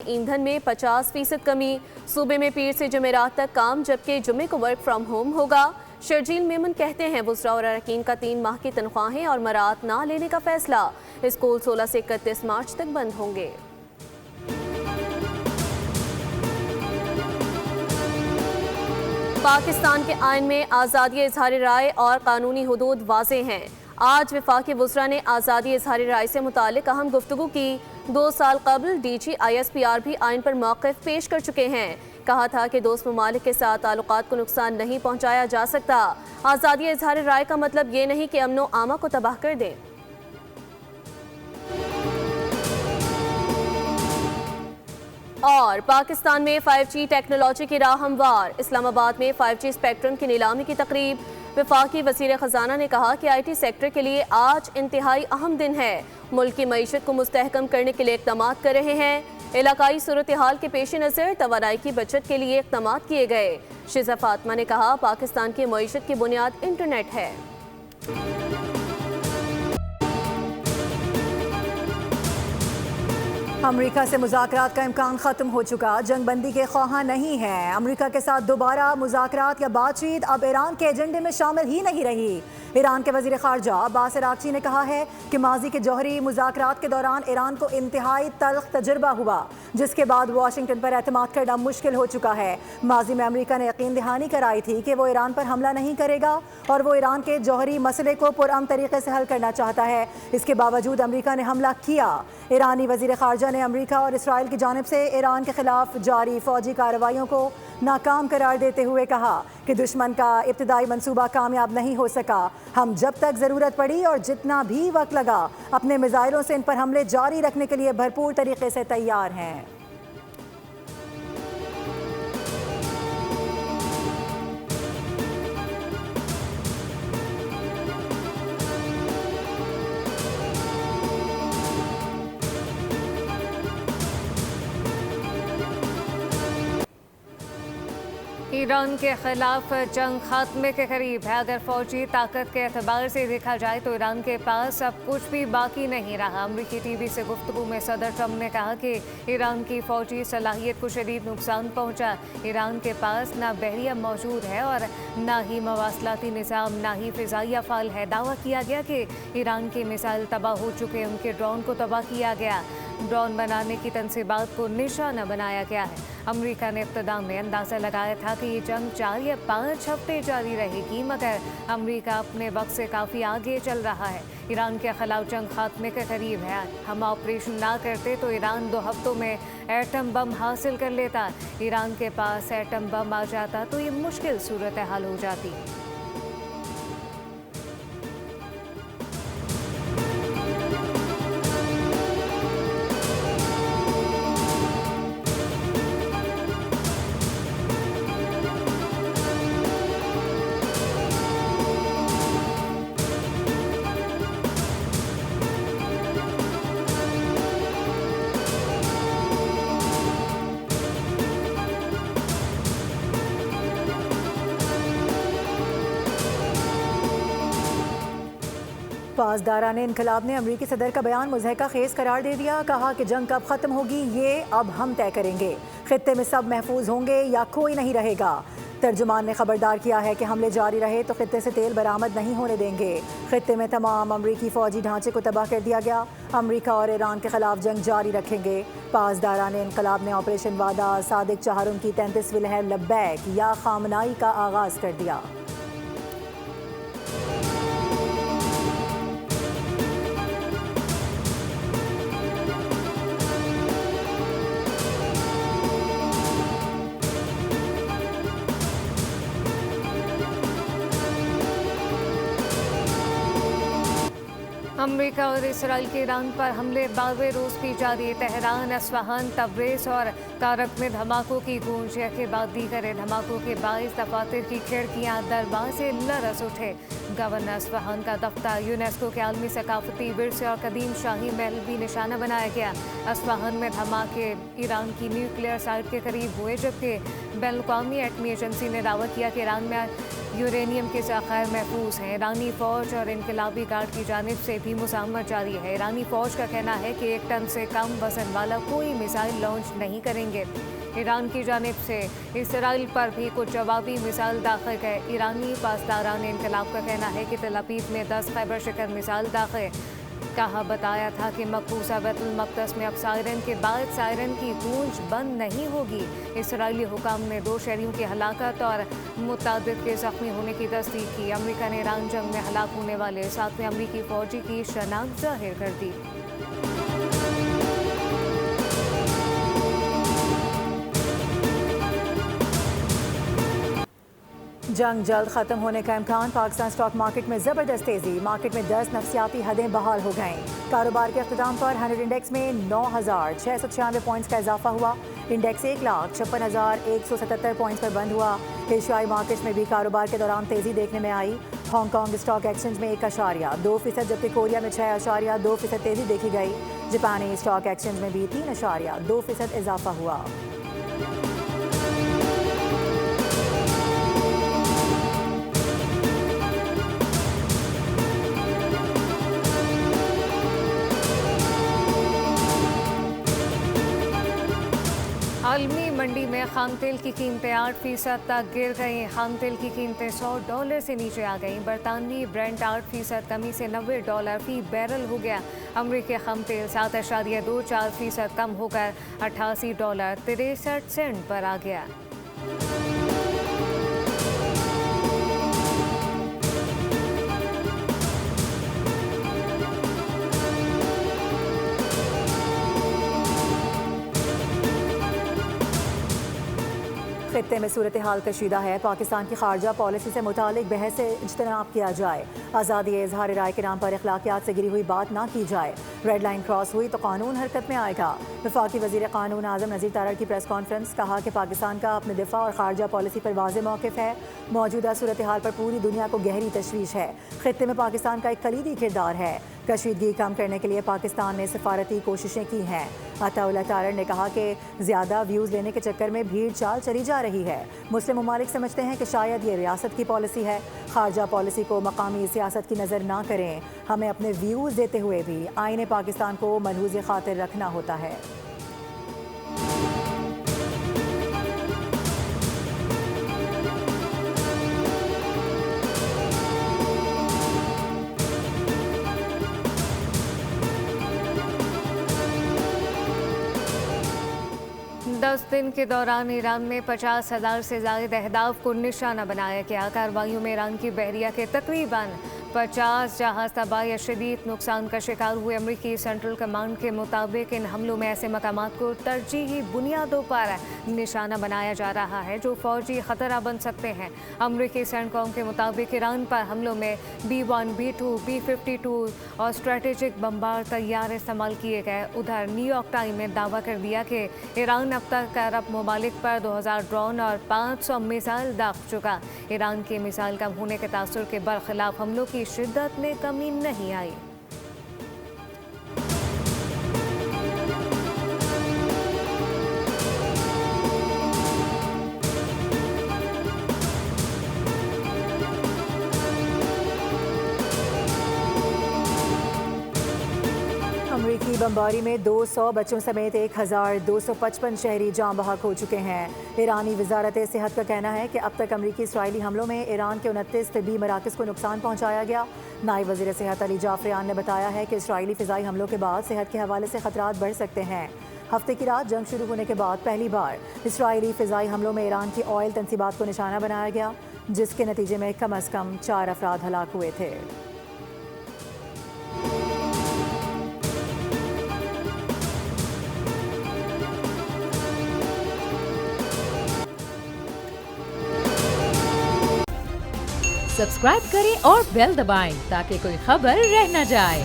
ईंधन में 50% कमी। सूबे में पीर से जुमेरात तक काम, जबकि जुमे को वर्क फ्रॉम होम होगा। शर्जील मेमन कहते हैं वुज़रा और अरकान का 3 माह की तनख्वाहें और मरात ना लेने का फैसला। स्कूल 16 से 31 मार्च तक बंद होंगे। पाकिस्तान के आइन में आज़ादी इज़हार राय और कानूनी हदूद वाज़ेह हैं। आज वफाकी वुज़रा ने आज़ादी इज़हार राय से मुतालिक अहम गुफ्तगू की। 2 साल कबल DG ISPR भी आइन पर मौक़िफ़ पेश कर चुके हैं। कहा था कि दोस्त ममालिक के साथ ताल्लुकात को नुकसान नहीं पहुँचाया जा सकता। आज़ादी इज़हार राय का मतलब ये नहीं कि अमनो आमा को तबाह कर दें। और पाकिस्तान में 5G टेक्नोलॉजी की राह हमवार। इस्लामाबाद में 5G स्पेक्ट्रम की नीलामी की तकरीब। वफाकी वज़ीर ख़जाना ने कहा कि IT सेक्टर के लिए आज इंतहाई अहम दिन है। मुल्क की मईशत को मुस्तहकम करने के लिए इक़दाम कर रहे हैं। इलाकाई सूरत हाल के पेश नज़र तवानाई की बचत के लिए इक़दाम किए गए। शिज़ा फातिमा ने कहा पाकिस्तान की मईशत की बुनियाद इंटरनेट है। अमरीका से मुज़ाकरात का इम्कान ख़त्म हो चुका। जंगबंदी के ख्वाहां नहीं है। अमरीका के साथ दोबारा मुज़ाकरात या बातचीत अब ईरान के एजेंडे में शामिल ही नहीं रही। ईरान के वज़ीर ख़ारजा अब्बास अराग़ची ने कहा है कि माजी के जौहरी मुज़ाकरात के दौरान ईरान को इंतहाई तल्ख़ तजुर्बा हुआ, जिसके बाद वाशिंगटन पर एतमाद करना मुश्किल हो चुका है। माजी में अमरीका ने यकीन दहानी कराई थी कि वो ईरान पर हमला नहीं करेगा और वो ईरान के जौहरी मसले को पुरअमन तरीके से हल करना चाहता है। इसके बावजूद अमरीका ने हमला किया। ईरानी वज़ीर ख़ारजा ने अमरीका और इसराइल की जानिब से ईरान के खिलाफ जारी फ़ौजी कार्रवाइयों को नाकाम करार देते हुए कहा कि दुश्मन का इब्तिदाई मंसूबा कामयाब नहीं हो सका। हम जब तक ज़रूरत पड़ी और जितना भी वक्त लगा अपने मिसाइलों से इन पर हमले जारी रखने के लिए भरपूर तरीके से तैयार हैं। ईरान के खिलाफ जंग खात्मे के करीब है। अगर फौजी ताकत के एतबार से देखा जाए तो ईरान के पास अब कुछ भी बाकी नहीं रहा। अमरीकी TV से गुफ्तगू में सदर ट्रम्प ने कहा कि ईरान की फौजी सलाहियत को शदीद नुकसान पहुंचा। ईरान के पास ना बहरिया मौजूद है और ना ही मवासलाती निज़ाम, ना ही फ़िज़ाई अफ़ाल है। दावा किया गया कि ईरान के मिसाइल तबाह हो चुके, उनके ड्रोन को तबाह किया गया। ड्रोन बनाने की तनसीबात को निशाना बनाया गया है। अमरीका ने इब्तिदा में अंदाज़ा लगाया था कि ये जंग 4 या 5 हफ्ते जारी रहेगी, मगर अमरीका अपने वक्त से काफ़ी आगे चल रहा है। ईरान के खिलाफ जंग खात्मे के करीब है। हम ऑपरेशन ना करते तो ईरान 2 हफ्तों में एटम बम हासिल कर लेता। ईरान के पास एटम बम आ जाता तो ये मुश्किल सूरत हाल हो जाती। पासदारान इनकलाब ने अमरीकी सदर का बयान मुज़हका खेज़ करार दे दिया। कहा कि जंग कब ख़त्म होगी ये अब हम तय करेंगे। खित्ते में सब महफूज होंगे या कोई नहीं रहेगा। तर्जुमान ने खबरदार किया है कि हमले जारी रहे तो खित्ते से तेल बरामद नहीं होने देंगे। खित्ते में तमाम अमरीकी फ़ौजी ढांचे को तबाह कर दिया गया। अमरीका और ईरान के खिलाफ जंग जारी रखेंगे। पासदारान इनकलाब ने ऑपरेशन वादा, सादिक चहारुम की 33वीं लहर लब्बैक या खामनाई का आगाज़ कर दिया। अमरीका और इसराइल के ईरान पर हमले 12वें रोज़ भी जारी। तेहरान, अस्फहान, तब्रेज़ और कारक में धमाकों की गूंज के बाद दीगर धमाकों के बाइस दफातर की खिड़कियाँ दरवाजे लरस उठे। गवर्नर अस्फहान का दफ्तर, यूनेस्को के आलमी सकाफती विरसे और कदीम शाही महल भी निशाना बनाया गया। अस्फहान में धमाके ईरान की न्यूक्लियर साइट के करीब हुए, जबकि बैनुल-अक़वामी एटमी एजेंसी ने दावा किया कि ईरान में यूरेनियम के ज़खायर महफूज हैं। ईरानी फौज और इनकलाबी गार्ड की जानिब से भी मुज़ाहमत जारी है। ईरानी फौज का कहना है कि 1 टन से कम वजन वाला कोई मिसाइल लॉन्च नहीं करेंगे। ईरान की जानिब से इसराइल पर भी कुछ जवाबी मिसाइल दाखिल गए। ईरानी पासदारान इनकलाब का कहना है कि तल अवीव में 10 खैबर शिकन मिसाइल दाखिल कहा बताया था कि मकबूजा बैतुल मक़दस में अब सायरन के बाद सायरन की गूंज बंद नहीं होगी। इसराइली हुकाम ने 2 शहरियों की हलाकत और मुतादिद के ज़ख्मी होने की तस्दीक की। अमेरिका ने ईरान जंग में हलाक होने वाले 7वें अमरीकी फ़ौजी की शनाख्त ज़ाहिर कर दी। जंग जल्द खत्म होने का इम्कान। पाकिस्तान स्टॉक मार्केट में ज़बरदस्त तेज़ी। मार्केट में 10 नफ्सियाती हदें बहाल हो गईं। कारोबार के अख्ताम पर 100 इंडेक्स में 9,696 पॉइंट्स का इजाफा हुआ। इंडेक्स 1,56,177 पॉइंट्स पर बंद हुआ। एशियाई मार्केट्स में भी कारोबार के दौरान तेज़ी देखने में आई। हांगकॉन्ग स्टॉक एक्सचेंज में 1.2%, जबकि कोरिया में 6.2% तेज़ी देखी गई। जापानी स्टॉक एक्सचेंज में भी 3.2% इजाफा हुआ। आलमी मंडी में खाम तेल की कीमतें 8% तक गिर गईं। खाम तेल की कीमतें $100 से नीचे आ गईं। बरतानवी ब्रेंट 8% कमी से $90 फी बैरल हो गया। अमरीकी खाम तेल 7.24% कम होकर $88.63 पर आ गया। खित्ते में सूरत हाल कशीदा है। पाकिस्तान की खारजा पॉलिसी से मुतालिक बहस से इज्तनाब किया जाए। आज़ादी इजहार राय के नाम पर अखलाकियात से गिरी हुई बात ना की जाए। रेड लाइन क्रॉस हुई तो कानून हरकत में आएगा। वफाकी वज़ीर कानून आज़म नज़ीर तारड़ की प्रेस कॉन्फ्रेंस। कहा कि पाकिस्तान का अपने दिफा और खारजा पॉलिसी पर वाज़ेह मौक़िफ़ है। मौजूदा सूरत हाल पर पूरी दुनिया को गहरी तशवीश है। खित्ते में पाकिस्तान का एक कलीदी किरदार है। कशीदगी कम करने के लिए पाकिस्तान ने सिफारती कोशिशें की हैं। अताउल्लाह तारड़ ने कहा कि ज़्यादा व्यूज़ लेने के चक्कर में भीड़ चाल चली जा रही है। मुस्लिम ममालिक समझते हैं कि शायद ये रियासत की पॉलिसी है। खारजा पॉलिसी को मकामी सियासत की नज़र ना करें। हमें अपने व्यूज़ देते हुए भी आईने पाकिस्तान को मलहूज़ खातिर रखना होता है। दस दिन के दौरान ईरान में 50,000 से ज़ायद अहदाफ को निशाना बनाया गया। कार्रवाइयों में ईरान की बहरिया के तकरीबन 50 जहाज़ तबाह या शदीद नुकसान का शिकार हुए। अमरीकी सेंट्रल कमांड के मुताबिक इन हमलों में ऐसे मकामात को तरजीही बुनियादों पर निशाना बनाया जा रहा है जो फ़ौजी ख़तरा बन सकते हैं। अमरीकी सेंटकॉम के मुताबिक ईरान पर हमलों में B-1, B-2, B-52 और स्ट्रेटेजिक बम्बार तैयार इस्तेमाल किए गए। उधर न्यूयॉर्क टाइम ने दावा कर दिया कि ईरान अब तक अरब ममालिक पर 2000 ड्रोन और 500 मिसाइल दाग चुका। ईरान के मिसाइल कम होने के तासुर के बरखिलाफ हमलों की शिद्दत में कमी नहीं आई। अमरीकी बमबारी में 200 बच्चों समेत 1255 शहरी जाँ बहक हो चुके हैं। ईरानी वजारत सेहत का कहना है कि अब तक अमरीकी इसराइली हमलों में ईरान के 29 तिब्बी मराकज़ को नुकसान पहुँचाया गया। नायब वज़ीर सेहत अली जाफरियान ने बताया है कि इसराइली फ़िज़ाई हमलों के बाद सेहत के हवाले से ख़तरात बढ़ सकते हैं। हफ्ते की रात जंग शुरू होने के बाद पहली बार इसराइली फ़िज़ाई हमलों में ईरान की ऑयल तनसीबात को निशाना बनाया गया, जिसके नतीजे में कम अज़ कम 4 अफराद हलाक हुए थे। सब्सक्राइब करें और बेल दबाएं ताकि कोई खबर रह न जाए।